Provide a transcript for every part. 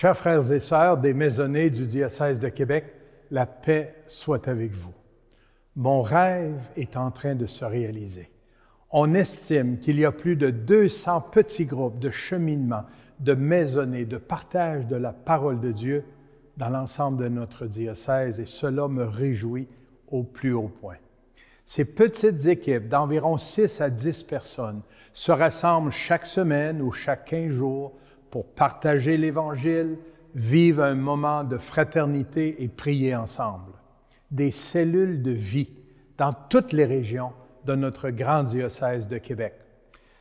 Chers frères et sœurs des maisonnées du diocèse de Québec, la paix soit avec vous. Mon rêve est en train de se réaliser. On estime qu'il y a plus de 200 petits groupes de cheminement, de maisonnées, de partage de la parole de Dieu dans l'ensemble de notre diocèse et cela me réjouit au plus haut point. Ces petites équipes d'environ 6 à 10 personnes se rassemblent chaque semaine ou chaque 15 jours pour partager l'Évangile, vivre un moment de fraternité et prier ensemble. Des cellules de vie dans toutes les régions de notre grand diocèse de Québec.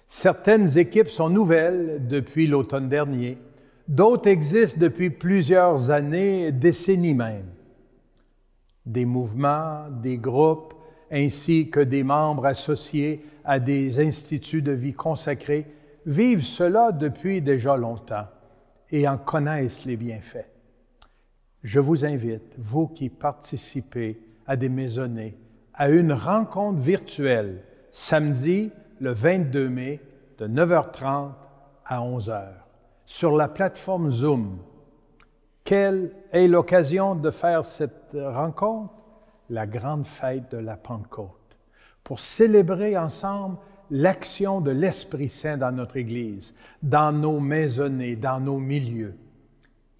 Certaines équipes sont nouvelles depuis l'automne dernier, d'autres existent depuis plusieurs années, décennies même. Des mouvements, des groupes, ainsi que des membres associés à des instituts de vie consacrés vivent cela depuis déjà longtemps et en connaissent les bienfaits. Je vous invite, vous qui participez à des maisonnées, à une rencontre virtuelle samedi le 22 mai de 9h30 à 11h sur la plateforme Zoom. Quelle est l'occasion de faire cette rencontre? La grande fête de la Pentecôte, pour célébrer ensemble l'action de l'Esprit Saint dans notre Église, dans nos maisonnées, dans nos milieux.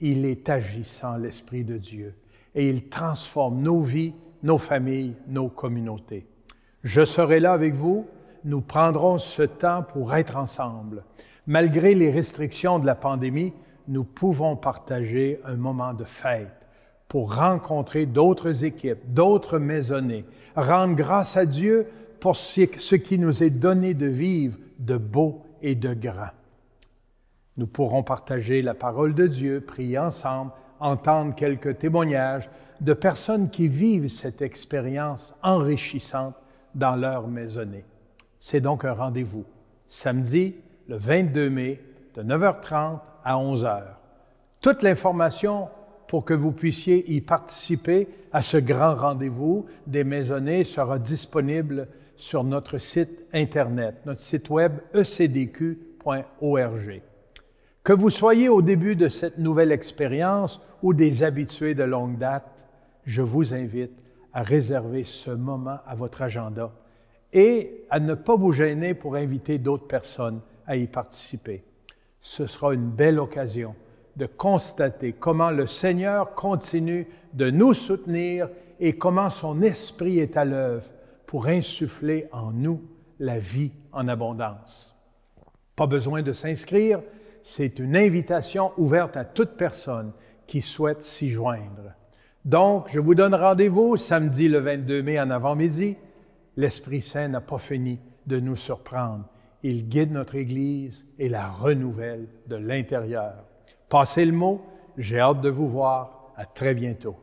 Il est agissant, l'Esprit de Dieu, et il transforme nos vies, nos familles, nos communautés. Je serai là avec vous, nous prendrons ce temps pour être ensemble. Malgré les restrictions de la pandémie, nous pouvons partager un moment de fête pour rencontrer d'autres équipes, d'autres maisonnées, rendre grâce à Dieu pour ce qui nous est donné de vivre de beau et de grand. Nous pourrons partager la parole de Dieu, prier ensemble, entendre quelques témoignages de personnes qui vivent cette expérience enrichissante dans leur maisonnée. C'est donc un rendez-vous, samedi, le 22 mai, de 9h30 à 11h. Toute l'information pour que vous puissiez y participer à ce grand rendez-vous des maisonnées sera disponible sur notre site Internet, notre site web ecdq.org. Que vous soyez au début de cette nouvelle expérience ou des habitués de longue date, je vous invite à réserver ce moment à votre agenda et à ne pas vous gêner pour inviter d'autres personnes à y participer. Ce sera une belle occasion de constater comment le Seigneur continue de nous soutenir et comment son Esprit est à l'œuvre pour insuffler en nous la vie en abondance. Pas besoin de s'inscrire, c'est une invitation ouverte à toute personne qui souhaite s'y joindre. Donc, je vous donne rendez-vous samedi le 22 mai en avant-midi. L'Esprit Saint n'a pas fini de nous surprendre. Il guide notre Église et la renouvelle de l'intérieur. Passez le mot, j'ai hâte de vous voir. À très bientôt.